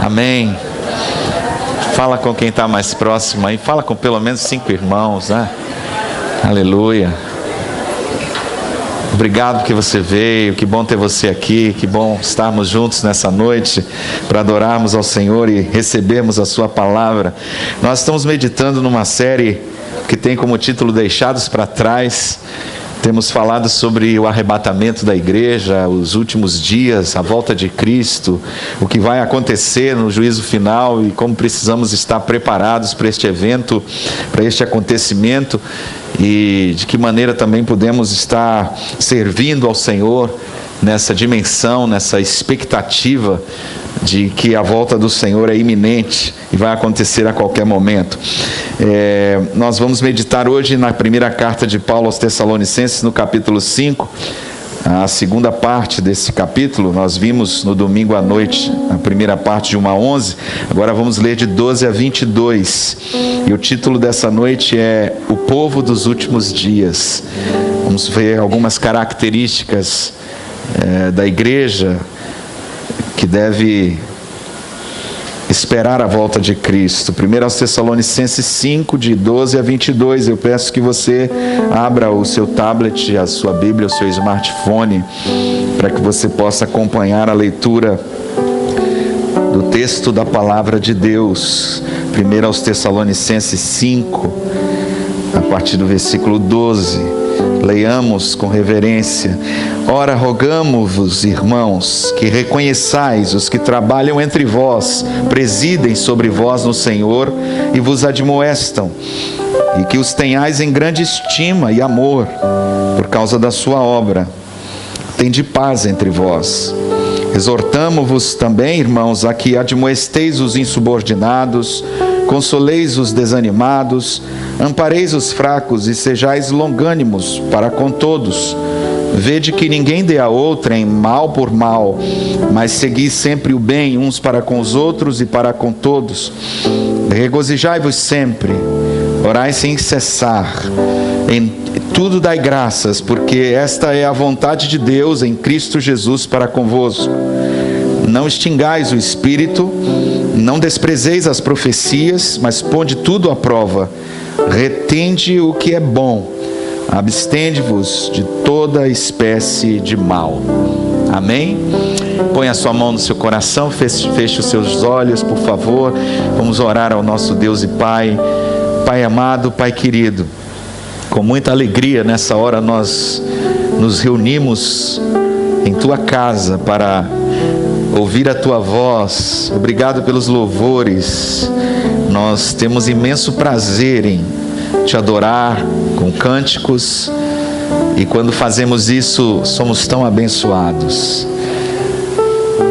Amém. Fala com quem está mais próximo aí. Fala com pelo menos 5 irmãos, né? Aleluia. Obrigado que você veio, que bom ter você aqui, que bom estarmos juntos nessa noite para adorarmos ao Senhor e recebermos a sua palavra. Nós estamos meditando numa série que tem como título Deixados para Trás. Temos falado sobre o arrebatamento da igreja, os últimos dias, a volta de Cristo, o que vai acontecer no juízo final e como precisamos estar preparados para este evento, para este acontecimento e de que maneira também podemos estar servindo ao Senhor nessa dimensão, nessa expectativa de que a volta do Senhor é iminente e vai acontecer a qualquer momento. Nós vamos meditar hoje na primeira carta de Paulo aos Tessalonicenses, no capítulo 5, a segunda parte desse capítulo. Nós vimos no domingo à noite a primeira parte de 1 a 11, agora vamos ler de 12 a 22, e o título dessa noite é O Povo dos Últimos Dias. Vamos ver algumas características da igreja que deve esperar a volta de Cristo. Primeiro aos Tessalonicenses 5, de 12 a 22. Eu peço que você abra o seu tablet, a sua Bíblia, o seu smartphone, para que você possa acompanhar a leitura do texto da palavra de Deus. Primeiro aos Tessalonicenses 5, a partir do versículo 12. Leiamos com reverência. Ora, rogamo-vos, irmãos, que reconheçais os que trabalham entre vós, presidem sobre vós no Senhor e vos admoestam, e que os tenhais em grande estima e amor, por causa da sua obra. Tende paz entre vós. Exortamo-vos também, irmãos, a que admoesteis os insubordinados, consoleis os desanimados, ampareis os fracos e sejais longânimos para com todos. Vede que ninguém dê a outrem mal por mal, mas segui sempre o bem uns para com os outros e para com todos. Regozijai-vos sempre, orai sem cessar, em tudo dai graças, porque esta é a vontade de Deus em Cristo Jesus para convosco. Não extingais o Espírito, não desprezeis as profecias, mas ponde tudo à prova. Retende o que é bom, abstende-vos de toda espécie de mal. Amém? Põe a sua mão no seu coração, feche os seus olhos, por favor. Vamos orar ao nosso Deus e Pai. Pai amado, Pai querido, com muita alegria nessa hora nós nos reunimos em Tua casa para ouvir a Tua voz. Obrigado pelos louvores. Nós temos imenso prazer em Te adorar com cânticos, e quando fazemos isso, somos tão abençoados.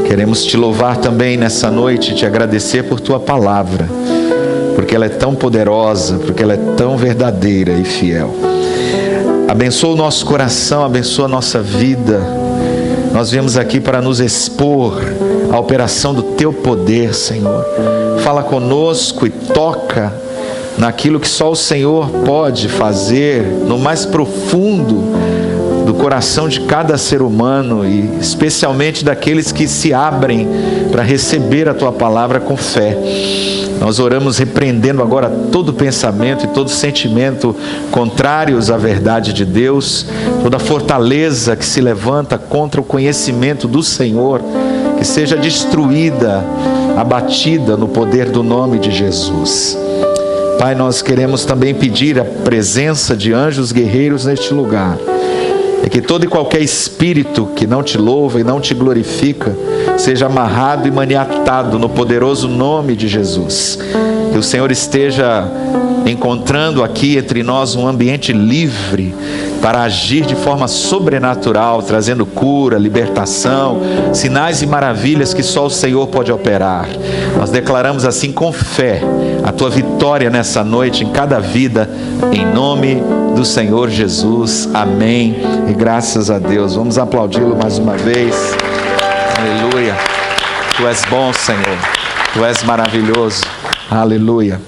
Queremos Te louvar também nessa noite, Te agradecer por Tua palavra, porque ela é tão poderosa, porque ela é tão verdadeira e fiel. Abençoa o nosso coração, abençoa a nossa vida. Nós viemos aqui para nos expor à operação do Teu poder, Senhor. Fala conosco e toca naquilo que só o Senhor pode fazer, no mais profundo do coração de cada ser humano, e especialmente daqueles que se abrem para receber a Tua palavra com fé. Nós oramos repreendendo agora todo pensamento e todo sentimento contrários à verdade de Deus, toda fortaleza que se levanta contra o conhecimento do Senhor, que seja destruída, abatida no poder do nome de Jesus. Pai, nós queremos também pedir a presença de anjos guerreiros neste lugar, e que todo e qualquer espírito que não Te louva e não Te glorifica seja amarrado e maniatado no poderoso nome de Jesus. Que o Senhor esteja encontrando aqui entre nós um ambiente livre para agir de forma sobrenatural, trazendo cura, libertação, sinais e maravilhas que só o Senhor pode operar. Nós declaramos assim com fé a Tua vitória nessa noite em cada vida, em nome do Senhor Jesus. Amém. E graças a Deus. Vamos aplaudi-lo mais uma vez. Aleluia. Tu és bom, Senhor. Tu és maravilhoso. Aleluia.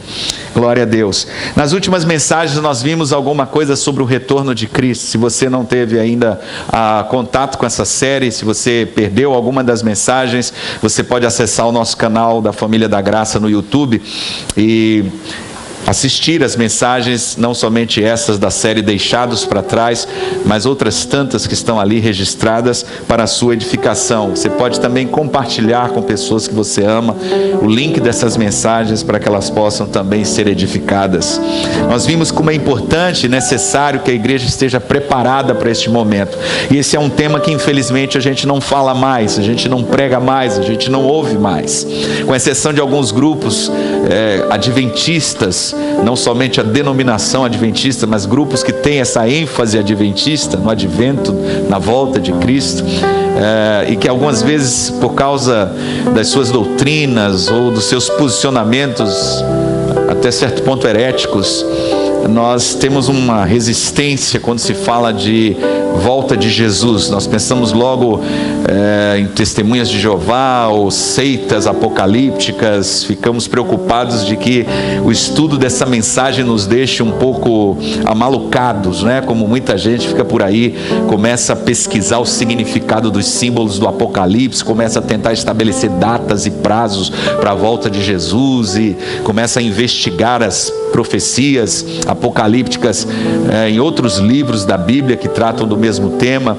Glória a Deus. Nas últimas mensagens nós vimos alguma coisa sobre o retorno de Cristo. Se você não teve ainda contato com essa série, se você perdeu alguma das mensagens, você pode acessar o nosso canal da Família da Graça no YouTube e assistir as mensagens, não somente essas da série Deixados para Trás, mas outras tantas que estão ali registradas para a sua edificação. Você pode também compartilhar com pessoas que você ama o link dessas mensagens para que elas possam também ser edificadas. Nós vimos como é importante e necessário que a igreja esteja preparada para este momento. E esse é um tema que infelizmente a gente não fala mais, a gente não prega mais, a gente não ouve mais. Com exceção de alguns grupos adventistas, não somente a denominação adventista, mas grupos que têm essa ênfase adventista no advento, na volta de Cristo, e que algumas vezes, por causa das suas doutrinas ou dos seus posicionamentos, até certo ponto heréticos, nós temos uma resistência quando se fala de volta de Jesus. Nós pensamos logo em testemunhas de Jeová ou seitas apocalípticas. Ficamos preocupados de que o estudo dessa mensagem nos deixe um pouco amalucados, né? Como muita gente fica por aí, começa a pesquisar o significado dos símbolos do Apocalipse, começa a tentar estabelecer datas e prazos para a volta de Jesus e começa a investigar as profecias apocalípticas em outros livros da Bíblia que tratam do mesmo tema.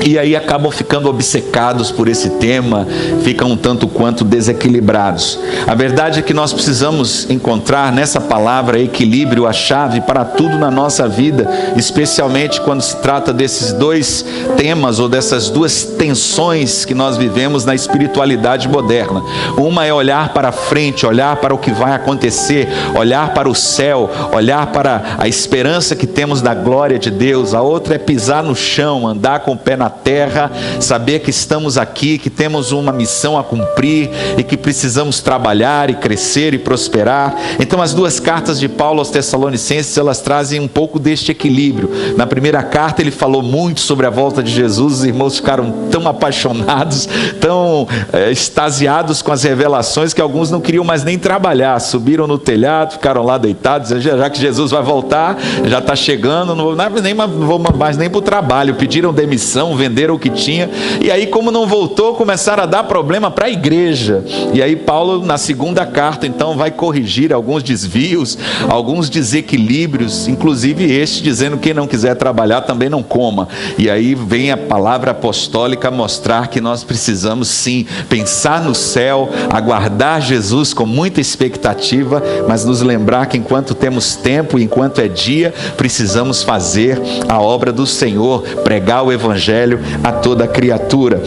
E aí acabam ficando obcecados por esse tema, ficam um tanto quanto desequilibrados. A verdade é que nós precisamos encontrar nessa palavra equilíbrio, a chave para tudo na nossa vida, especialmente quando se trata desses dois temas ou dessas duas tensões que nós vivemos na espiritualidade moderna. Uma é olhar para frente, olhar para o que vai acontecer, olhar para o céu, olhar para a esperança que temos da glória de Deus. A outra é pisar no chão, andar com o pé na terra, saber que estamos aqui, que temos uma missão a cumprir e que precisamos trabalhar e crescer e prosperar. Então as duas cartas de Paulo aos Tessalonicenses, elas trazem um pouco deste equilíbrio. Na primeira carta ele falou muito sobre a volta de Jesus, os irmãos ficaram tão apaixonados, tão extasiados com as revelações que alguns não queriam mais nem trabalhar, subiram no telhado, ficaram lá deitados, já que Jesus vai voltar, já está chegando, não vou mais nem para o trabalho, pediram demissão, venderam o que tinha, e aí como não voltou, começaram a dar problema para a igreja. E aí Paulo na segunda carta então vai corrigir alguns desvios, alguns desequilíbrios, inclusive este dizendo que quem não quiser trabalhar também não coma. E aí vem a palavra apostólica mostrar que nós precisamos sim pensar no céu, aguardar Jesus com muita expectativa, mas nos lembrar que enquanto temos tempo, enquanto é dia, precisamos fazer a obra do Senhor, pregar o evangelho a toda criatura.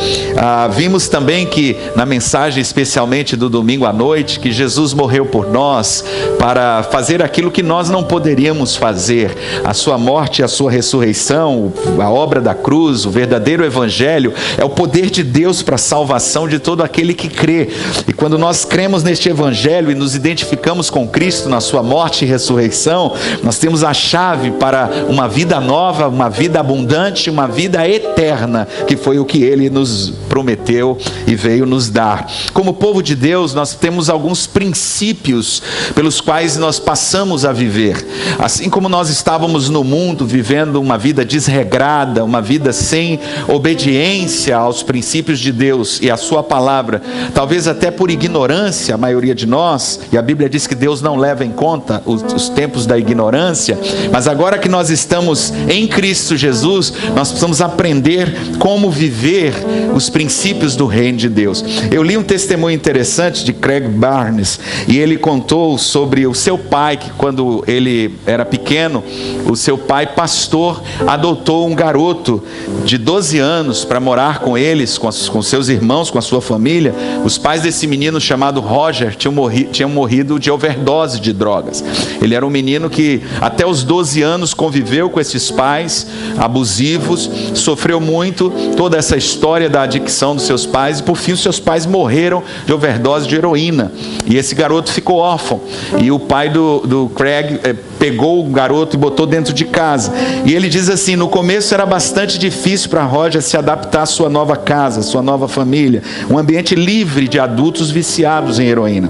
Vimos também que na mensagem, especialmente do domingo à noite, que Jesus morreu por nós para fazer aquilo que nós não poderíamos fazer. A sua morte e a sua ressurreição, a obra da cruz, o verdadeiro evangelho é o poder de Deus para a salvação de todo aquele que crê. E quando nós cremos neste evangelho e nos identificamos com Cristo na sua morte e ressurreição, nós temos a chave para uma vida nova, uma vida abundante, uma vida eterna, que foi o que Ele nos prometeu e veio nos dar. Como povo de Deus, nós temos alguns princípios pelos quais nós passamos a viver. Assim como nós estávamos no mundo vivendo uma vida desregrada, uma vida sem obediência aos princípios de Deus e à sua palavra, talvez até por ignorância, a maioria de nós, e a Bíblia diz que Deus não leva em conta os tempos da ignorância, mas agora que nós estamos em Cristo Jesus, nós precisamos aprender como viver os princípios do reino de Deus. Eu li um testemunho interessante de Craig Barnes, e ele contou sobre o seu pai, que quando ele era pequeno, o seu pai pastor adotou um garoto de 12 anos para morar com eles, com seus irmãos, com a sua família. Os pais desse menino chamado Roger tinham morrido de overdose de drogas. Ele era um menino que até os 12 anos conviveu com esses pais abusivos, sofreu muito toda essa história da adicção dos seus pais, e por fim os seus pais morreram de overdose de heroína, e esse garoto ficou órfão. E o pai do Craig pegou o garoto e botou dentro de casa, e ele diz assim: no começo era bastante difícil para Roger se adaptar à sua nova casa, à sua nova família, um ambiente livre de adultos viciados em heroína.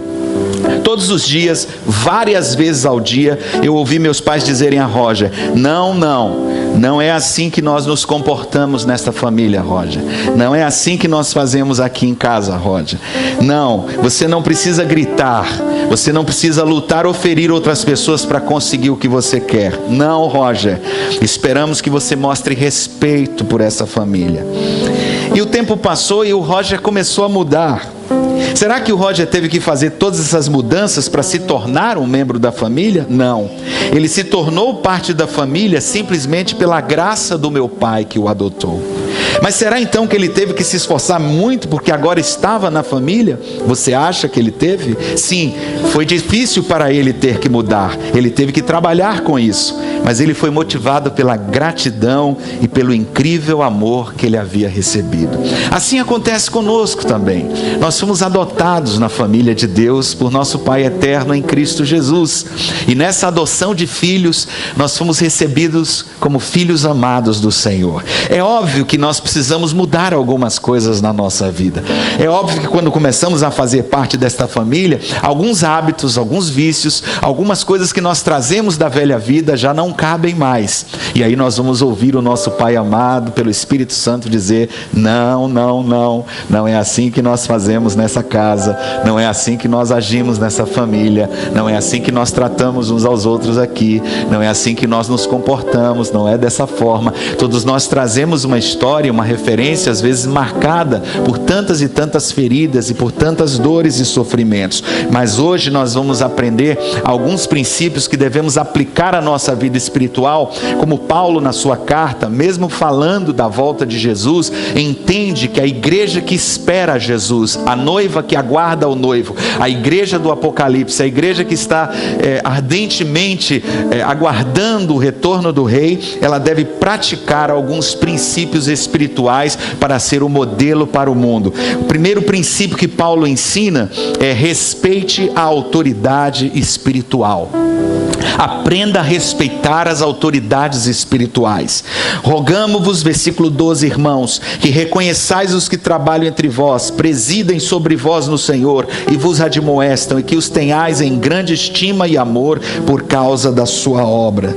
Todos os dias, várias vezes ao dia, eu ouvi meus pais dizerem a Roger: não é assim que nós nos comportamos nesta família, Roger. Não é assim que nós fazemos aqui em casa, Roger. Não, você não precisa gritar, você não precisa lutar ou ferir outras pessoas para conseguir o que você quer. Não, Roger, esperamos que você mostre respeito por essa família. E o tempo passou e o Roger começou a mudar. Será que o Roger teve que fazer todas essas mudanças para se tornar um membro da família? Não. Ele se tornou parte da família simplesmente pela graça do meu pai que o adotou. Mas será então que ele teve que se esforçar muito porque agora estava na família? Você acha que ele teve? Sim, foi difícil para ele ter que mudar. Ele teve que trabalhar com isso. Mas ele foi motivado pela gratidão e pelo incrível amor que ele havia recebido. Assim acontece conosco também. Nós fomos adotados na família de Deus por nosso Pai eterno em Cristo Jesus. E nessa adoção de filhos, nós fomos recebidos como filhos amados do Senhor. É óbvio que nós precisamos mudar algumas coisas na nossa vida. É óbvio que quando começamos a fazer parte desta família, alguns hábitos, alguns vícios, algumas coisas que nós trazemos da velha vida já não cabem mais. E aí nós vamos ouvir o nosso Pai amado pelo Espírito Santo dizer: não é assim que nós fazemos nessa casa, não é assim que nós agimos nessa família, não é assim que nós tratamos uns aos outros aqui, não é assim que nós nos comportamos, não é dessa forma. Todos nós trazemos uma história, uma referência às vezes marcada por tantas e tantas feridas e por tantas dores e sofrimentos. Mas hoje nós vamos aprender alguns princípios que devemos aplicar à nossa vida espiritual, como Paulo na sua carta, mesmo falando da volta de Jesus, entende que a igreja que espera Jesus, a noiva que aguarda o noivo, a igreja do Apocalipse, a igreja que está ardentemente aguardando o retorno do rei, ela deve praticar alguns princípios espirituais para ser o modelo para o mundo. O primeiro princípio que Paulo ensina é: respeite a autoridade espiritual. Aprenda a respeitar as autoridades espirituais. Rogamo-vos, versículo 12, irmãos, que reconheçais os que trabalham entre vós, presidem sobre vós no Senhor e vos admoestam, e que os tenhais em grande estima e amor por causa da sua obra.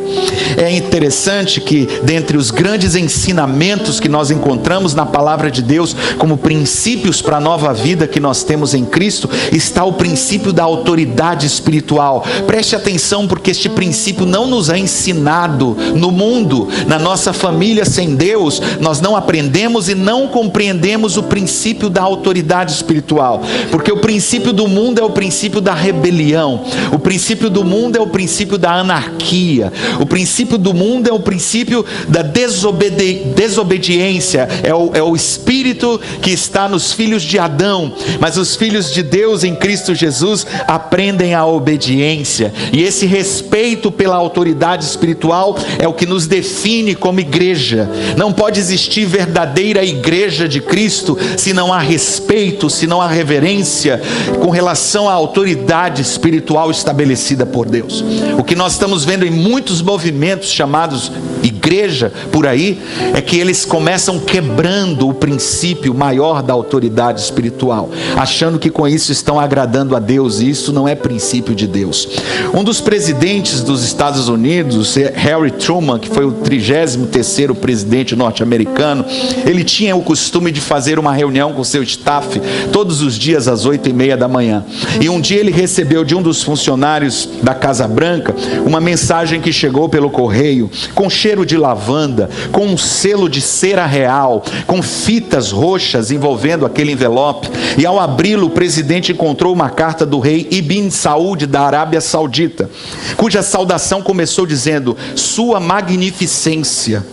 É interessante que dentre os grandes ensinamentos que nós encontramos na palavra de Deus como princípios para a nova vida que nós temos em Cristo, está o princípio da autoridade espiritual. Preste atenção, porque este princípio não nos é ensinado no mundo. Na nossa família sem Deus, nós não aprendemos e não compreendemos o princípio da autoridade espiritual, porque o princípio do mundo é o princípio da rebelião, o princípio do mundo é o princípio da anarquia, o princípio do mundo é o princípio da desobediência, é o espírito que está nos filhos de Adão. Mas os filhos de Deus em Cristo Jesus aprendem a obediência, e esse respeito pela autoridade espiritual é o que nos define como igreja. Não pode existir verdadeira igreja de Cristo se não há respeito, se não há reverência com relação à autoridade espiritual estabelecida por Deus. O que nós estamos vendo em muitos movimentos chamados igreja por aí, é que eles começam quebrando o princípio maior da autoridade espiritual, achando que com isso estão agradando a Deus, e isso não é princípio de Deus. Um dos presidentes dos Estados Unidos, Harry Truman, que foi o 33º presidente norte-americano, ele tinha o costume de fazer uma reunião com seu staff todos os dias às 8h30 da manhã. E um dia ele recebeu de um dos funcionários da Casa Branca uma mensagem que chegou pelo correio, com cheiro de lavanda, com um selo de cera real, com fitas roxas envolvendo aquele envelope. E ao abri-lo, o presidente encontrou uma carta do rei Ibn Saud da Arábia Saudita, cuja saudação começou dizendo: Sua Magnificência.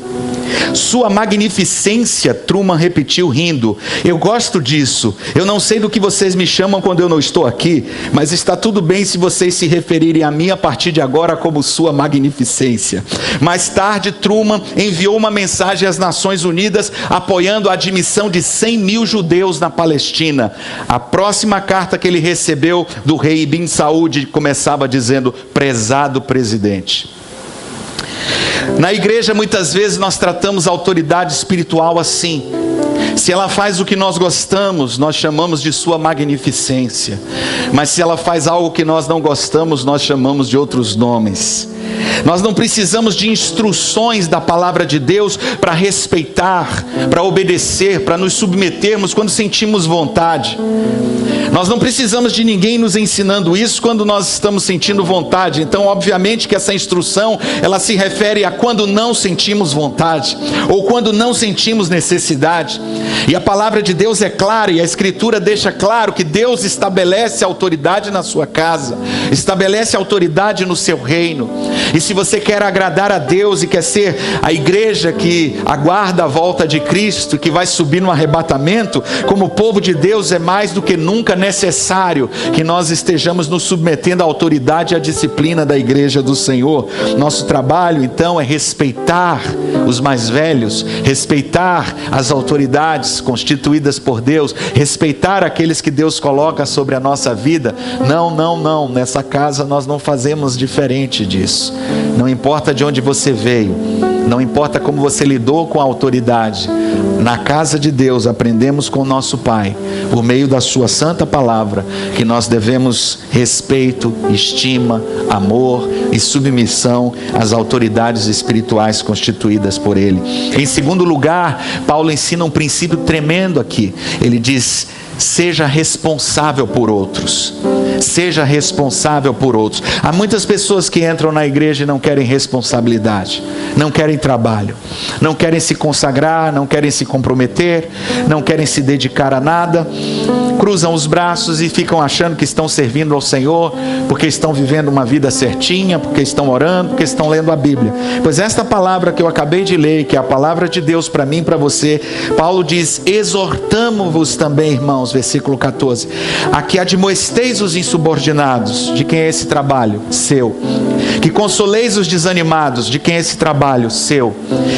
Sua Magnificência, Truman repetiu rindo. Eu gosto disso. Eu não sei do que vocês me chamam quando eu não estou aqui, mas está tudo bem se vocês se referirem a mim a partir de agora como Sua Magnificência. Mais tarde, Truman enviou uma mensagem às Nações Unidas apoiando a admissão de 100 mil judeus na Palestina. A próxima carta que ele recebeu do rei Ibn Saud começava dizendo: Prezado presidente. Na igreja muitas vezes nós tratamos a autoridade espiritual assim. Se ela faz o que nós gostamos, nós chamamos de sua magnificência. Mas se ela faz algo que nós não gostamos, nós chamamos de outros nomes. Nós não precisamos de instruções da palavra de Deus para respeitar, para obedecer, para nos submetermos quando sentimos vontade. Nós não precisamos de ninguém nos ensinando isso quando nós estamos sentindo vontade. Então, obviamente que essa instrução, ela se refere a quando não sentimos vontade, ou quando não sentimos necessidade. E a palavra de Deus é clara, e a Escritura deixa claro que Deus estabelece autoridade na sua casa, estabelece autoridade no seu reino. E se você quer agradar a Deus e quer ser a igreja que aguarda a volta de Cristo, que vai subir no arrebatamento, como povo de Deus, é mais do que nunca necessário que nós estejamos nos submetendo à autoridade e à disciplina da igreja do Senhor. Nosso trabalho então é respeitar os mais velhos, respeitar as autoridades constituídas por Deus, respeitar aqueles que Deus coloca sobre a nossa vida. Não, nessa casa nós não fazemos diferente disso. Não importa de onde você veio, não importa como você lidou com a autoridade, na casa de Deus aprendemos com o nosso Pai, por meio da sua santa palavra, que nós devemos respeito, estima, amor e submissão às autoridades espirituais constituídas por Ele. Em segundo lugar, Paulo ensina um princípio tremendo aqui. Ele diz: seja responsável por outros. Seja responsável por outros. Há muitas pessoas que entram na igreja e não querem responsabilidade, não querem trabalho, não querem se consagrar, não querem se comprometer, não querem se dedicar a nada, cruzam os braços e ficam achando que estão servindo ao Senhor, porque estão vivendo uma vida certinha, porque estão orando, porque estão lendo a Bíblia. Pois esta palavra que eu acabei de ler, que é a palavra de Deus para mim e para você, Paulo diz: exortamo-vos também, irmãos, versículo 14, a que admoesteis os insubordinados. De quem é esse trabalho? Seu. Que consoleis os desanimados. De quem é esse trabalho? Seu.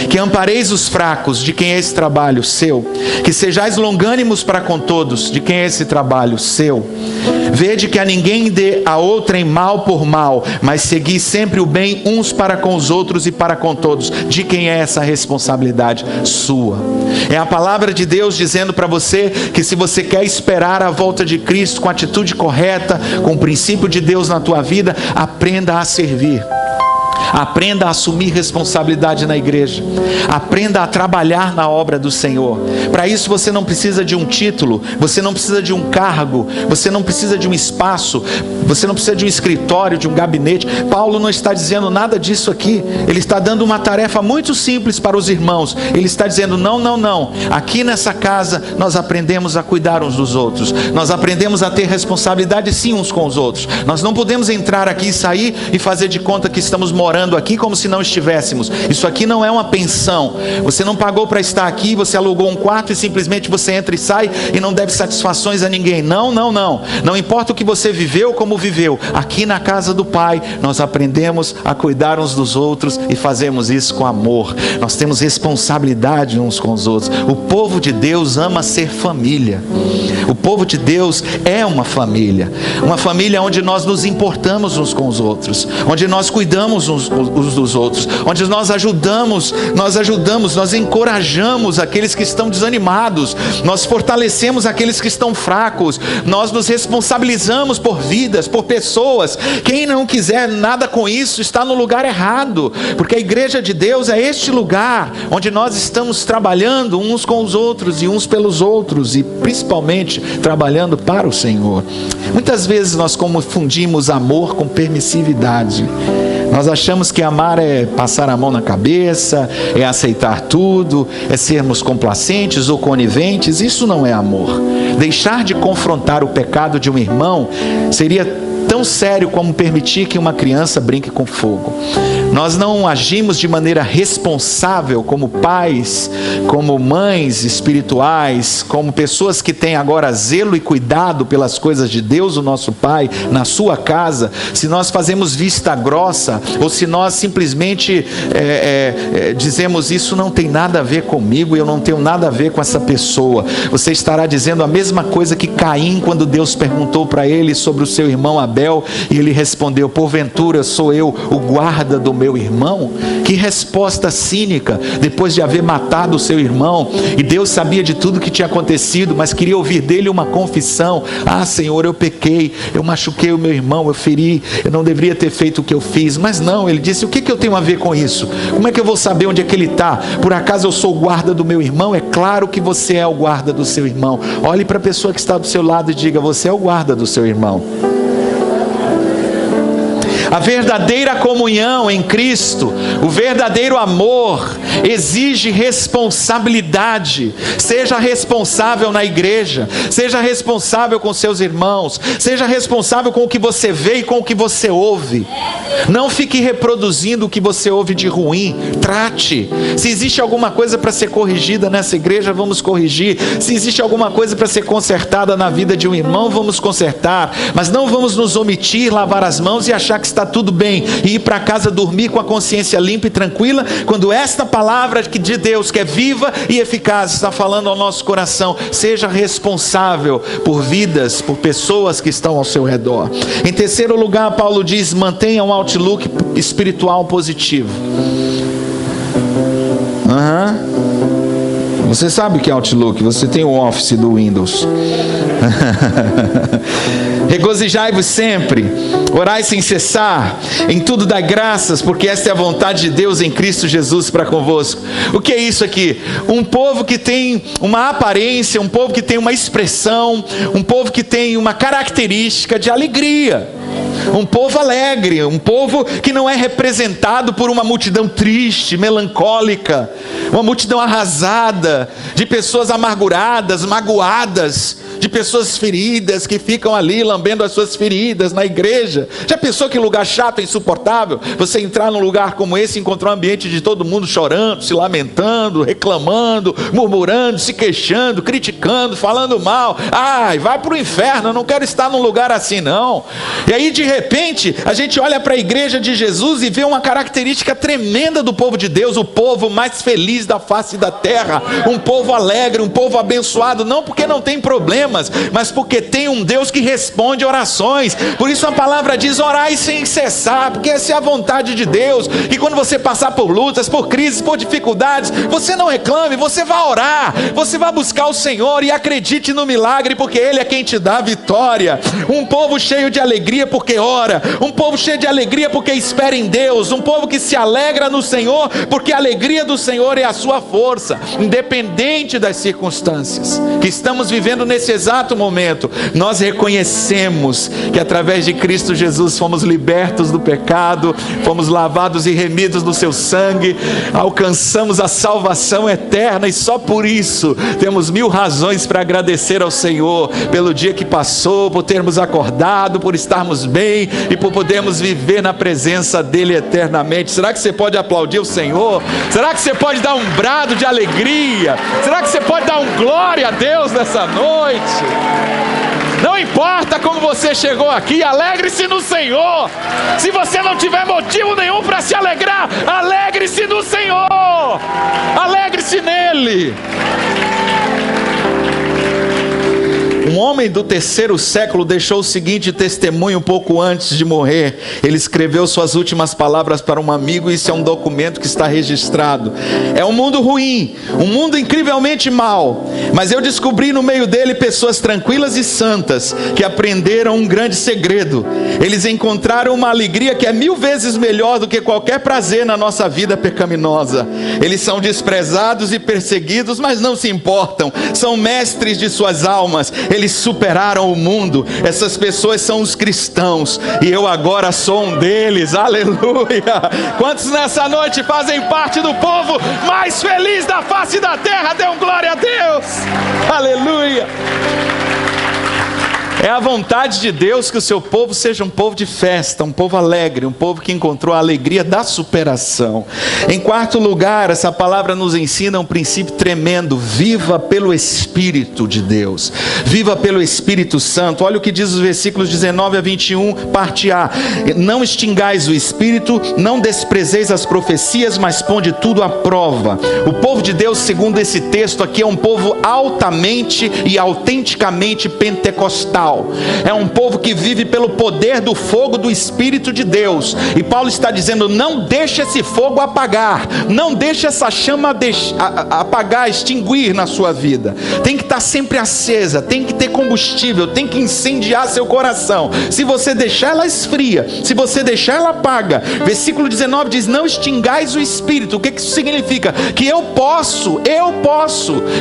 Que ampareis os fracos. De quem é esse trabalho? Seu. Que sejais longânimos para com todos. De quem é esse trabalho? Seu. Vede que a ninguém dê a outrem mal por mal, mas segui sempre o bem uns para com os outros e para com todos. De quem é essa responsabilidade? Sua. É a palavra de Deus dizendo para você que se você quer esperar a volta de Cristo com a atitude correta, com o princípio de Deus na tua vida, aprenda a servir. Aprenda a assumir responsabilidade na igreja. Aprenda a trabalhar na obra do Senhor. Para isso você não precisa de um título, você não precisa de um cargo, você não precisa de um espaço, você não precisa de um escritório, de um gabinete. Paulo não está dizendo nada disso aqui. Ele está dando uma tarefa muito simples para os irmãos. Ele está dizendo: não. Aqui nessa casa nós aprendemos a cuidar uns dos outros. Nós aprendemos a ter responsabilidade sim uns com os outros. Nós não podemos entrar aqui e sair e fazer de conta que estamos morando aqui como se não estivéssemos. Isso aqui não é uma pensão. Você não pagou para estar aqui, você alugou um quarto e simplesmente você entra e sai e não deve satisfações a ninguém. Não. Não importa o que você viveu, como viveu. Aqui na casa do Pai, nós aprendemos a cuidar uns dos outros e fazemos isso com amor. Nós temos responsabilidade uns com os outros. O povo de Deus ama ser família. O povo de Deus é uma família onde nós nos importamos uns com os outros, onde nós cuidamos uns dos outros, onde nós ajudamos, nós encorajamos aqueles que estão desanimados, nós fortalecemos aqueles que estão fracos, nós nos responsabilizamos por vidas, por pessoas. Quem não quiser nada com isso está no lugar errado, porque a igreja de Deus é este lugar onde nós estamos trabalhando uns com os outros e uns pelos outros, e principalmente trabalhando para o Senhor. Muitas vezes nós confundimos amor com permissividade. Nós achamos que amar é passar a mão na cabeça, é aceitar tudo, é sermos complacentes ou coniventes. Isso não é amor. Deixar de confrontar o pecado de um irmão seria tão sério como permitir que uma criança brinque com fogo. Nós não agimos de maneira responsável como pais, como mães espirituais, como pessoas que têm agora zelo e cuidado pelas coisas de Deus, o nosso Pai, na sua casa, se nós fazemos vista grossa, ou se nós simplesmente dizemos: isso não tem nada a ver comigo, eu não tenho nada a ver com essa pessoa. Você estará dizendo a mesma coisa que Caim, quando Deus perguntou para ele sobre o seu irmão Abel, Israel? E ele respondeu: porventura sou eu o guarda do meu irmão? Que resposta cínica, depois de haver matado o seu irmão. E Deus sabia de tudo que tinha acontecido, mas queria ouvir dele uma confissão. Ah, Senhor, eu pequei, eu machuquei o meu irmão, eu feri, eu não deveria ter feito o que eu fiz. Mas não, ele disse: o que eu tenho a ver com isso? Como é que eu vou saber onde é que ele está? Por acaso eu sou o guarda do meu irmão? É claro que você é o guarda do seu irmão. Olhe para a pessoa que está do seu lado e diga: você é o guarda do seu irmão. A verdadeira comunhão em Cristo, o verdadeiro amor, exige responsabilidade. Seja responsável na igreja, seja responsável com seus irmãos, seja responsável com o que você vê e com o que você ouve. Não fique reproduzindo o que você ouve de ruim. Trate. Se existe alguma coisa para ser corrigida nessa igreja, vamos corrigir. Se existe alguma coisa para ser consertada na vida de um irmão, vamos consertar. Mas não vamos nos omitir, lavar as mãos e achar que está tudo bem, e ir para casa dormir com a consciência limpa e tranquila, quando esta palavra de Deus, que é viva e eficaz, está falando ao nosso coração. Seja responsável por vidas, por pessoas que estão ao seu redor. Em terceiro lugar, Paulo diz: mantenha um outlook espiritual positivo. Você sabe o que é Outlook? Você tem o Office do Windows. Regozijai-vos sempre, orai sem cessar, em tudo dai graças, porque esta é a vontade de Deus em Cristo Jesus para convosco. O que é isso aqui? Um povo que tem uma aparência, um povo que tem uma expressão, um povo que tem uma característica de alegria. Um povo alegre, um povo que não é representado por uma multidão triste, melancólica, uma multidão arrasada, de pessoas amarguradas, magoadas, de pessoas feridas que ficam ali lambendo as suas feridas na igreja. Já pensou que lugar chato, insuportável? Você entrar num lugar como esse e encontrar um ambiente de todo mundo chorando, se lamentando, reclamando, murmurando, se queixando, criticando, falando mal. Ai, vai para o inferno, eu não quero estar num lugar assim não. E aí de repente a gente olha para a igreja de Jesus e vê uma característica tremenda do povo de Deus: o povo mais feliz da face da terra, um povo alegre, um povo abençoado, não porque não tem problemas, mas porque tem um Deus que responde orações. Por isso a palavra diz: orai sem cessar, porque essa é a vontade de Deus. E quando você passar por lutas, por crises, por dificuldades, você não reclame, você vai orar, você vai buscar o Senhor e acredite no milagre, porque Ele é quem te dá a vitória. Um povo cheio de alegria porque ora, um povo cheio de alegria porque espera em Deus, um povo que se alegra no Senhor, porque a alegria do Senhor é a sua força, independente das circunstâncias que estamos vivendo nesse exato momento. Nós reconhecemos que através de Cristo Jesus fomos libertos do pecado, fomos lavados e remidos no seu sangue, alcançamos a salvação eterna, e só por isso temos 1000 razões para agradecer ao Senhor pelo dia que passou, por termos acordado, por estarmos bem e por podermos viver na presença dele eternamente. Será que você pode aplaudir o Senhor? Será que você pode dar um brado de alegria? Será que você pode dar um glória a Deus nessa noite? Não importa como você chegou aqui, alegre-se no Senhor. Se você não tiver motivo nenhum para se alegrar, alegre-se no Senhor, alegre-se nele. Um homem do 3º século deixou o seguinte testemunho pouco antes de morrer. Ele escreveu suas últimas palavras para um amigo, e isso é um documento que está registrado. É um mundo ruim, um mundo incrivelmente mau, mas eu descobri no meio dele pessoas tranquilas e santas, que aprenderam um grande segredo. Eles encontraram uma alegria que é 1000 vezes melhor do que qualquer prazer na nossa vida pecaminosa. Eles são desprezados e perseguidos, mas não se importam. São mestres de suas almas. Eles superaram o mundo. Essas pessoas são os cristãos, e eu agora sou um deles. Aleluia! Quantos nessa noite fazem parte do povo mais feliz da face da terra? Dê um glória a Deus! Aleluia! É a vontade de Deus que o seu povo seja um povo de festa, um povo alegre, um povo que encontrou a alegria da superação. Em quarto lugar, essa palavra nos ensina um princípio tremendo: viva pelo Espírito de Deus, viva pelo Espírito Santo. Olha o que diz os versículos 19 a 21, parte A: não extingais o Espírito, não desprezeis as profecias, mas ponde tudo à prova. O povo de Deus, segundo esse texto aqui, é um povo altamente e autenticamente pentecostal. celestial, é um povo que vive pelo poder do fogo do Espírito de Deus. E Paulo está dizendo: não deixe esse fogo apagar, não deixe essa chama apagar, extinguir na sua vida. Tem que estar sempre acesa, tem que ter combustível, tem que incendiar seu coração. Se você deixar, ela esfria. Se você deixar, ela apaga. Versículo 19 diz: não extingais o Espírito. O que isso significa? Que eu posso,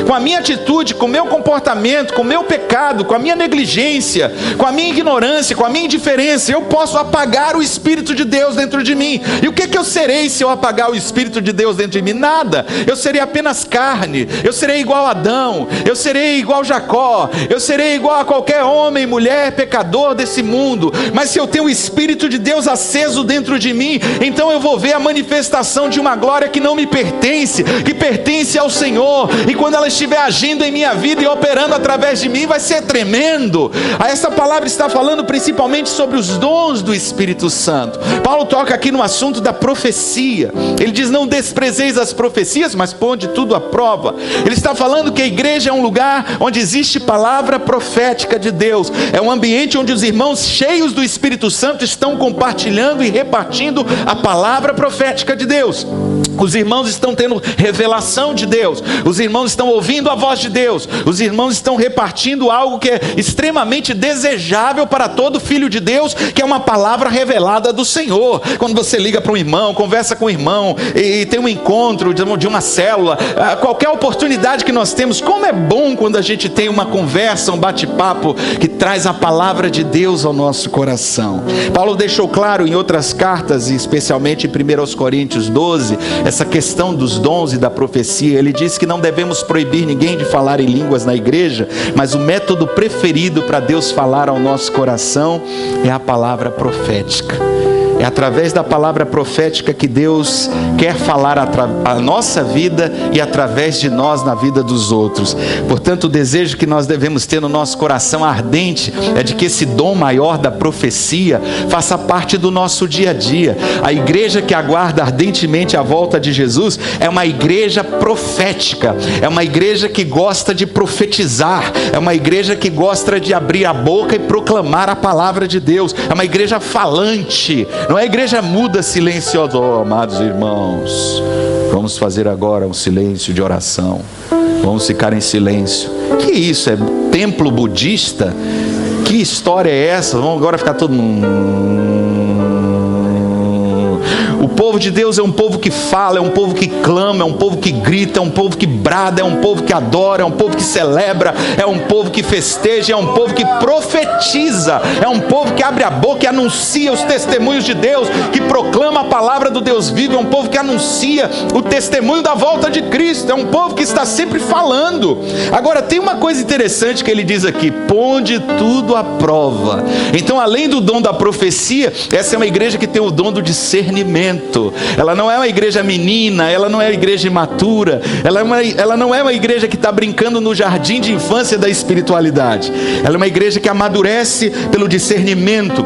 com a minha atitude, com o meu comportamento, com o meu pecado, com a minha negligência, com a minha ignorância, com a minha indiferença, eu posso apagar o Espírito de Deus dentro de mim. E o que eu serei se eu apagar o Espírito de Deus dentro de mim? Nada. Eu serei apenas carne. Eu serei igual a Adão. Eu serei igual a Jacó. Eu serei igual a qualquer homem, mulher, pecador desse mundo. Mas se eu tenho o Espírito de Deus aceso dentro de mim, então eu vou ver a manifestação de uma glória que não me pertence, que pertence ao Senhor. E quando ela estiver agindo em minha vida e operando através de mim, vai ser tremendo. Essa palavra está falando principalmente sobre os dons do Espírito Santo. Paulo toca aqui no assunto da profecia. Ele diz: não desprezeis as profecias, mas ponde tudo à prova. Ele está falando que a igreja é um lugar onde existe palavra profética de Deus. É um ambiente onde os irmãos cheios do Espírito Santo estão compartilhando e repartindo a palavra profética de Deus. Os irmãos estão tendo revelação de Deus. Os irmãos estão ouvindo a voz de Deus. Os irmãos estão repartindo algo que é extremamente desejável para todo filho de Deus, que é uma palavra revelada do Senhor. Quando você liga para um irmão, conversa com um irmão, e tem um encontro de uma célula, qualquer oportunidade que nós temos, como é bom quando a gente tem uma conversa, um bate-papo que traz a palavra de Deus ao nosso coração. Paulo deixou claro em outras cartas, e especialmente em 1 Coríntios 12, essa questão dos dons e da profecia. Ele diz que não devemos proibir ninguém de falar em línguas na igreja, mas o método preferido para Deus falar ao nosso coração é a palavra profética. É através da palavra profética que Deus quer falar a nossa vida e através de nós na vida dos outros. Portanto, o desejo que nós devemos ter no nosso coração ardente é de que esse dom maior da profecia faça parte do nosso dia a dia. A igreja que aguarda ardentemente a volta de Jesus é uma igreja profética, é uma igreja que gosta de profetizar, é uma igreja que gosta de abrir a boca e proclamar a palavra de Deus, é uma igreja falante. Não é igreja muda, silenciosa. Oh, amados irmãos, vamos fazer agora um silêncio de oração. Vamos ficar em silêncio. Que isso? É templo budista? Que história é essa? Vamos agora ficar todo mundo... O povo de Deus é um povo que fala, é um povo que clama, é um povo que grita, é um povo que brada, é um povo que adora, é um povo que celebra, é um povo que festeja, é um povo que profetiza, é um povo que abre a boca e anuncia os testemunhos de Deus, que proclama a palavra do Deus vivo, é um povo que anuncia o testemunho da volta de Cristo, é um povo que está sempre falando. Agora, tem uma coisa interessante que ele diz aqui: ponde tudo à prova. Então, além do dom da profecia, essa é uma igreja que tem o dom do discernimento. Ela não é uma igreja menina, ela não é uma igreja imatura, ela não é uma igreja que está brincando no jardim de infância da espiritualidade. Ela é uma igreja que amadurece pelo discernimento,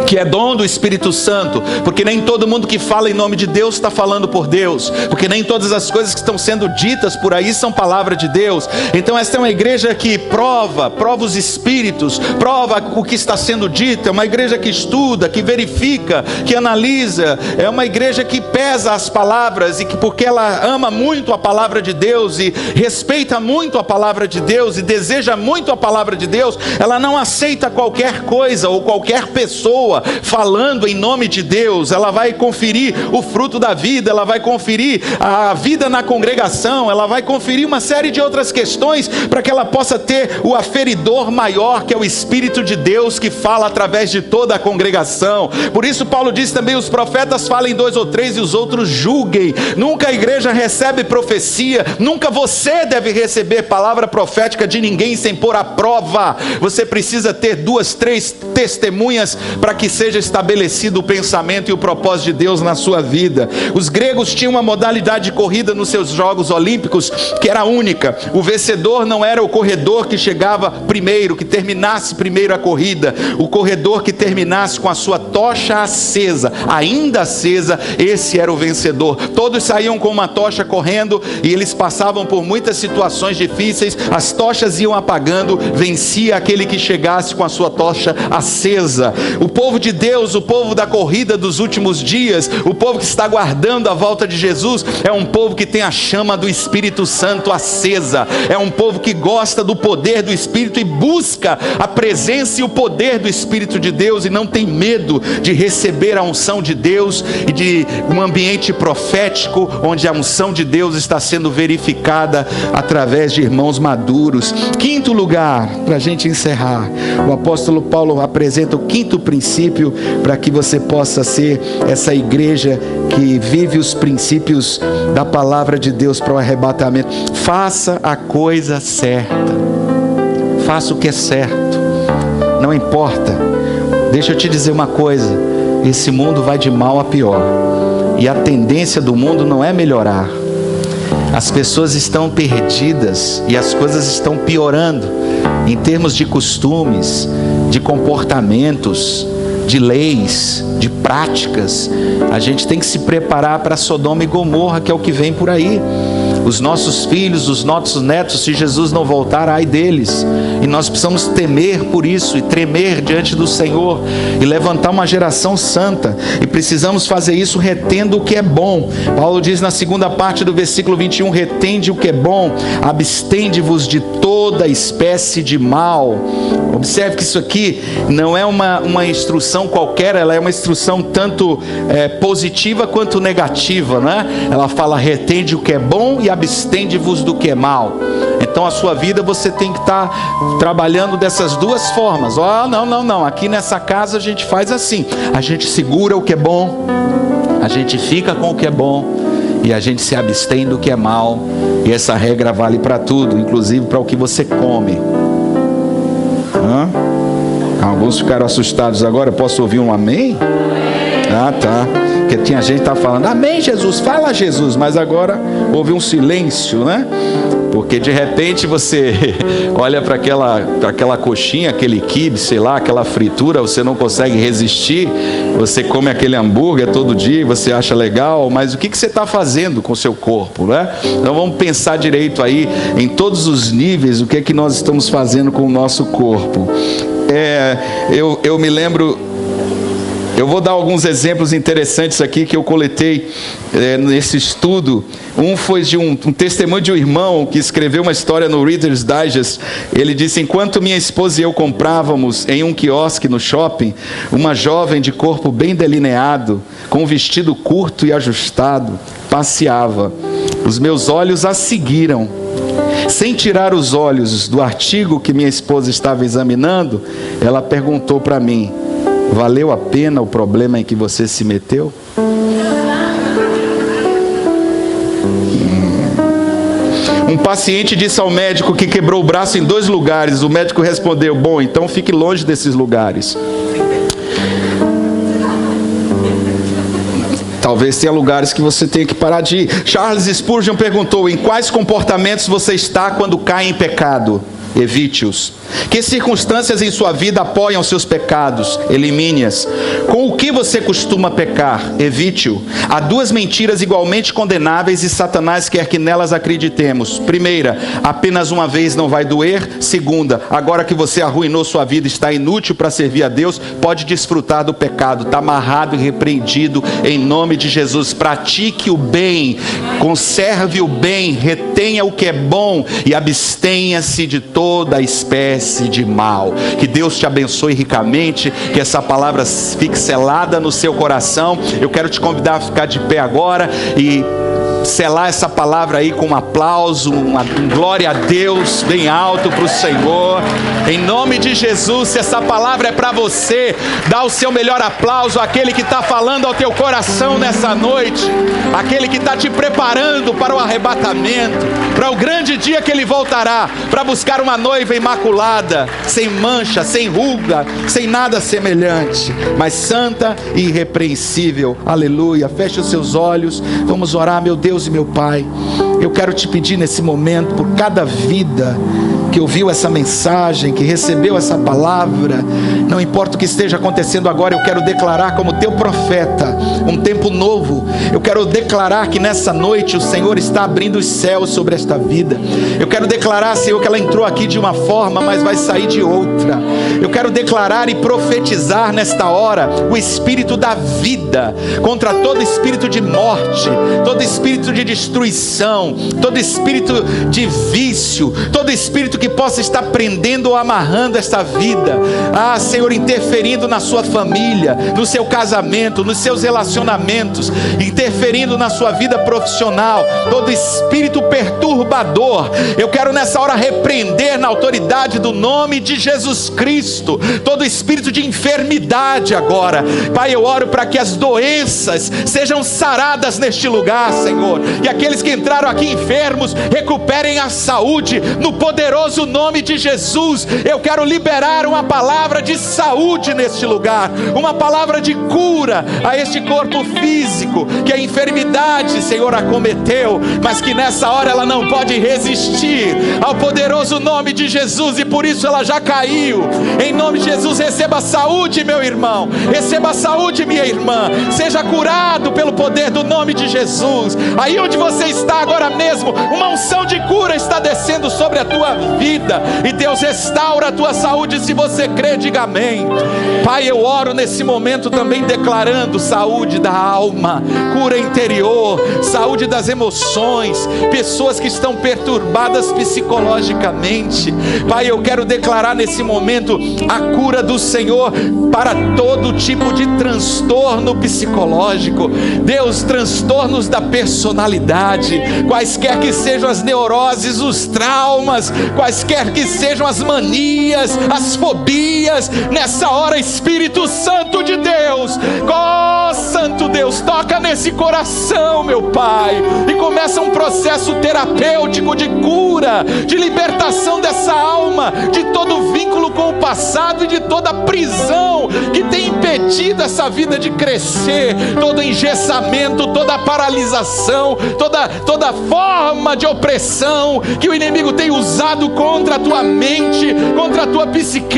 que é dom do Espírito Santo, porque nem todo mundo que fala em nome de Deus está falando por Deus, porque nem todas as coisas que estão sendo ditas por aí são palavra de Deus. Então esta é uma igreja que prova os espíritos, prova o que está sendo dito, é uma igreja que estuda, que verifica, que analisa, é uma igreja que pesa as palavras, e que, porque ela ama muito a palavra de Deus e respeita muito a palavra de Deus e deseja muito a palavra de Deus, ela não aceita qualquer coisa ou qualquer pessoa falando em nome de Deus. Ela vai conferir o fruto da vida, ela vai conferir a vida na congregação, ela vai conferir uma série de outras questões para que ela possa ter o aferidor maior, que é o Espírito de Deus, que fala através de toda a congregação. Por isso Paulo diz também: os profetas falem 2 ou 3 e os outros julguem. Nunca a igreja recebe profecia, nunca você deve receber palavra profética de ninguém sem pôr à prova. Você precisa ter 2, 3 testemunhas para que seja estabelecido o pensamento e o propósito de Deus na sua vida. Os gregos tinham uma modalidade de corrida nos seus Jogos Olímpicos que era única. O vencedor não era o corredor que chegava primeiro, que terminasse primeiro a corrida. O corredor que terminasse com a sua tocha acesa, ainda acesa, esse era o vencedor. Todos saíam com uma tocha correndo e eles passavam por muitas situações difíceis, as tochas iam apagando, vencia aquele que chegasse com a sua tocha acesa. O povo de Deus, o povo da corrida dos últimos dias, o povo que está guardando a volta de Jesus, é um povo que tem a chama do Espírito Santo acesa, é um povo que gosta do poder do Espírito e busca a presença e o poder do Espírito de Deus, e não tem medo de receber a unção de Deus e de um ambiente profético onde a unção de Deus está sendo verificada através de irmãos maduros. Quinto lugar, para a gente encerrar, o apóstolo Paulo apresenta o quinto princípio para que você possa ser essa igreja que vive os princípios da palavra de Deus para o arrebatamento. Faça a coisa certa, faça o que é certo, não importa. Deixa eu te dizer uma coisa, esse mundo vai de mal a pior, e a tendência do mundo não é melhorar. As pessoas estão perdidas e as coisas estão piorando em termos de costumes, de comportamentos, de leis, de práticas. A gente tem que se preparar para Sodoma e Gomorra, que é o que vem por aí. Os nossos filhos, os nossos netos, se Jesus não voltar, ai deles. E nós precisamos temer por isso e tremer diante do Senhor e levantar uma geração santa. E precisamos fazer isso retendo o que é bom. Paulo diz na segunda parte do versículo 21, retende o que é bom, abstende-vos de toda espécie de mal. Observe que isso aqui não é uma instrução qualquer, ela é uma instrução tanto positiva quanto negativa, né? Ela fala retende o que é bom e abstende-vos do que é mal. Então a sua vida você tem que estar trabalhando dessas duas formas. Não, aqui nessa casa a gente faz assim, a gente segura o que é bom, a gente fica com o que é bom e a gente se abstém do que é mal. E essa regra vale para tudo, inclusive para o que você come. Alguns ficaram assustados agora. Eu posso ouvir um amém? Ah, tá. Porque tinha gente que tá falando amém Jesus, fala Jesus, mas agora houve um silêncio, né? Porque de repente você olha para aquela coxinha, aquele quibe, sei lá, aquela fritura, você não consegue resistir, você come aquele hambúrguer todo dia, você acha legal, mas o que você está fazendo com o seu corpo, né? Então vamos pensar direito aí, em todos os níveis, o que é que nós estamos fazendo com o nosso corpo. Eu me lembro... Eu vou dar alguns exemplos interessantes aqui que eu coletei nesse estudo. Um foi de um testemunho de um irmão que escreveu uma história no Reader's Digest. Ele disse: enquanto minha esposa e eu comprávamos em um quiosque no shopping, uma jovem de corpo bem delineado, com um vestido curto e ajustado, passeava. Os meus olhos a seguiram. Sem tirar os olhos do artigo que minha esposa estava examinando, ela perguntou para mim: valeu a pena o problema em que você se meteu? Um paciente disse ao médico que quebrou o braço em 2 lugares. O médico respondeu: bom, então fique longe desses lugares. Talvez tenha lugares que você tenha que parar de ir. Charles Spurgeon perguntou: em quais comportamentos você está quando cai em pecado? Evite-os. Que circunstâncias em sua vida apoiam seus pecados? Elimine-as. Com o que você costuma pecar? Evite-o. Há 2 mentiras igualmente condenáveis e Satanás quer que nelas acreditemos. Primeira, apenas uma vez não vai doer. Segunda, agora que você arruinou sua vida, está inútil para servir a Deus, pode desfrutar do pecado. Está amarrado e repreendido em nome de Jesus. Pratique o bem, conserve o bem, retenha o que é bom e abstenha-se de toda espécie de mal. Que Deus te abençoe ricamente, que essa palavra fique selada no seu coração. Eu quero te convidar a ficar de pé agora e selar essa palavra aí com um aplauso, um glória a Deus bem alto para o Senhor. Em nome de Jesus, se essa palavra é para você, dá o seu melhor aplauso àquele que está falando ao teu coração nessa noite, aquele que está te preparando para o arrebatamento, para o grande dia que Ele voltará, para buscar uma noiva imaculada, sem mancha, sem ruga, sem nada semelhante, mas santa e irrepreensível. Aleluia. Feche os seus olhos, vamos orar. Meu Deus e meu Pai, eu quero te pedir nesse momento, por cada vida que ouviu essa mensagem, que recebeu essa palavra, não importa o que esteja acontecendo agora, eu quero declarar como teu profeta um tempo novo. Eu quero declarar que nessa noite o Senhor está abrindo os céus sobre esta vida. Eu quero declarar, Senhor, que ela entrou aqui de uma forma, mas vai sair de outra. Eu quero declarar e profetizar nesta hora o espírito da vida contra todo espírito de morte, todo espírito de destruição, todo espírito de vício, todo espírito que possa estar prendendo ou amarrando esta vida. Ah, Senhor, interferindo na sua família, no seu casamento, nos seus relacionamentos, interferindo na sua vida profissional, todo espírito perturbador, eu quero nessa hora repreender na autoridade do nome de Jesus Cristo, todo espírito de enfermidade agora. Pai, eu oro para que as doenças sejam saradas neste lugar, Senhor, e aqueles que entraram aqui enfermos recuperem a saúde no poderoso nome de Jesus. Eu quero liberar uma palavra de saúde neste lugar, uma palavra de cura a este corpo físico que a enfermidade, Senhor, acometeu, mas que nessa hora ela não pode resistir ao poderoso nome de Jesus, e por isso ela já caiu. Em nome de Jesus, receba saúde, meu irmão, receba saúde, minha irmã, seja curado pelo poder do nome de Jesus. Aí onde você está agora mesmo, uma unção de cura está descendo sobre a tua vida, e Deus restaura a tua saúde. Se você crê, diga amém. Pai, eu oro nesse momento também declarando saúde da alma, cura interior, saúde das emoções, pessoas que estão perturbadas psicologicamente. Pai, eu quero declarar nesse momento a cura do Senhor para todo tipo de transtorno psicológico. Deus, transtornos da personalidade, quaisquer que sejam as neuroses, os traumas, quaisquer que sejam as manias, as fobias, nessa hora, Espírito Santo de Deus, oh Santo Deus, toca nesse coração, meu Pai, e começa um processo terapêutico de cura, de libertação dessa alma, de todo vínculo com o passado e de toda prisão que tem impedido essa vida de crescer, todo engessamento, toda paralisação, toda forma de opressão que o inimigo tem usado contra a tua mente, contra a tua psique.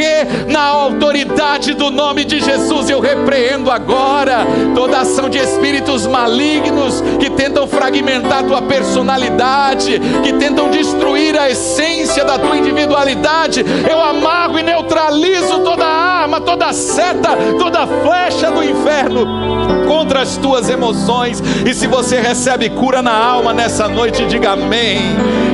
Na autoridade do nome de Jesus, eu repreendo agora toda ação de espíritos malignos que tentam fragmentar a tua personalidade, que tentam destruir a essência da tua individualidade. Eu amargo e neutralizo toda arma, toda seta, toda flecha do inferno contra as tuas emoções. E se você recebe cura na alma nessa noite, diga amém.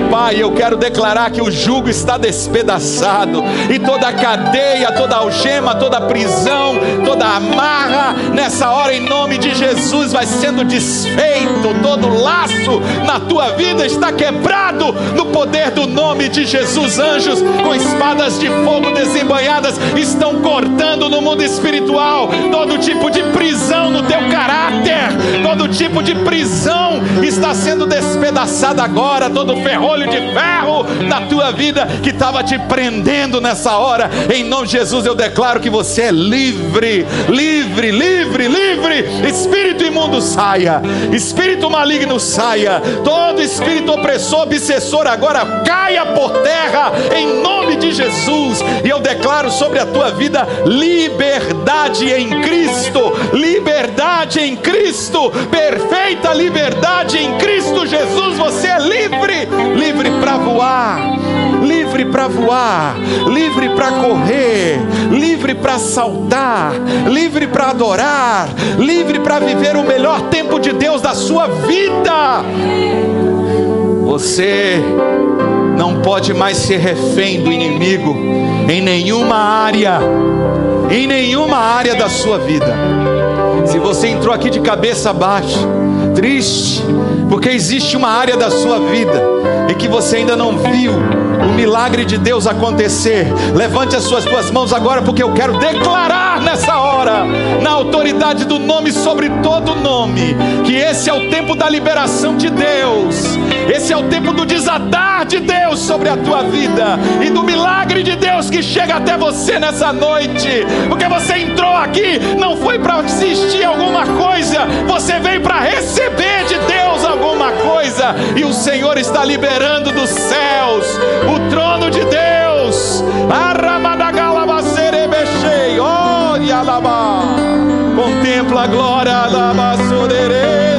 Pai, eu quero declarar que o jugo está despedaçado, e toda cadeia, toda algema, toda prisão, toda amarra, nessa hora, em nome de Jesus, vai sendo desfeito. Todo laço na tua vida está quebrado no poder do nome de Jesus. Anjos com espadas de fogo desembanhadas estão cortando no mundo espiritual todo tipo de prisão no teu caráter, todo tipo de prisão está sendo despedaçada agora, todo ferrolho de ferro na tua vida que estava te prendendo nessa hora. Em nome de Jesus, eu declaro que você é livre, livre, livre, livre. Espírito imundo saia, espírito maligno saia, todo espírito opressor, obsessor agora caia por terra em nome de Jesus. E eu declaro sobre a tua vida liberdade em Cristo, liberdade em Cristo, perfeita liberdade em Cristo Jesus. Você é livre, livre para voar, livre para voar, livre para correr, livre para saltar, livre para adorar, livre para viver o melhor tempo de Deus da sua vida. Você não pode mais ser refém do inimigo em nenhuma área da sua vida. Se você entrou aqui de cabeça baixa, triste, porque existe uma área da sua vida em que você ainda não viu o milagre de Deus acontecer. Levante as suas duas mãos agora, porque eu quero declarar nessa hora, na autoridade do nome sobre todo nome, que esse é o tempo da liberação de Deus. Esse é o tempo do desatar de Deus sobre a tua vida e do milagre de Deus que chega até você nessa noite. Porque você entrou aqui, não foi para assistir alguma coisa, você veio para receber de Deus alguma coisa. E o Senhor está liberando dos céus o trono de Deus. Contempla a glória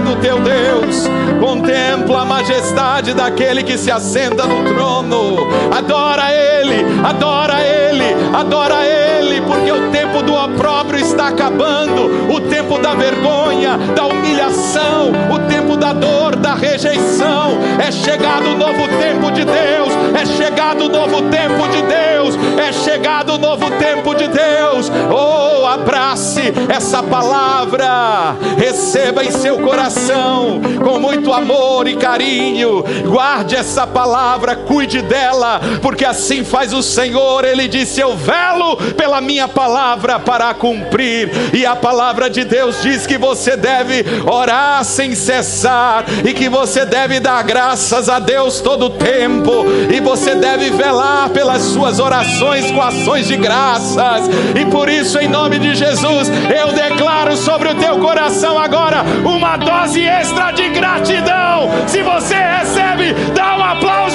do teu Deus. Contempla a majestade daquele que se assenta no trono. Adora Ele, adora Ele, adora Ele, porque o tempo do opróbrio está acabando, o tempo da vergonha, da humilhação, o tempo da dor, da rejeição. É chegado o novo tempo de Deus, é chegado o novo tempo de Deus, é chegado o novo tempo de Deus. Oh, abrace essa palavra, receba em seu coração com muito amor e carinho. Guarde essa palavra, cuide dela, porque assim faz o Senhor. Ele disse: eu velo pela minha palavra para cumprir. E a palavra de Deus diz que você deve orar sem cessar, e que você deve dar graças a Deus todo o tempo, e você deve velar pelas suas orações com ações de graças. E por isso, em nome de Jesus, eu declaro sobre o teu coração agora uma dose extra de gratidão. Se você recebe, dá um aplauso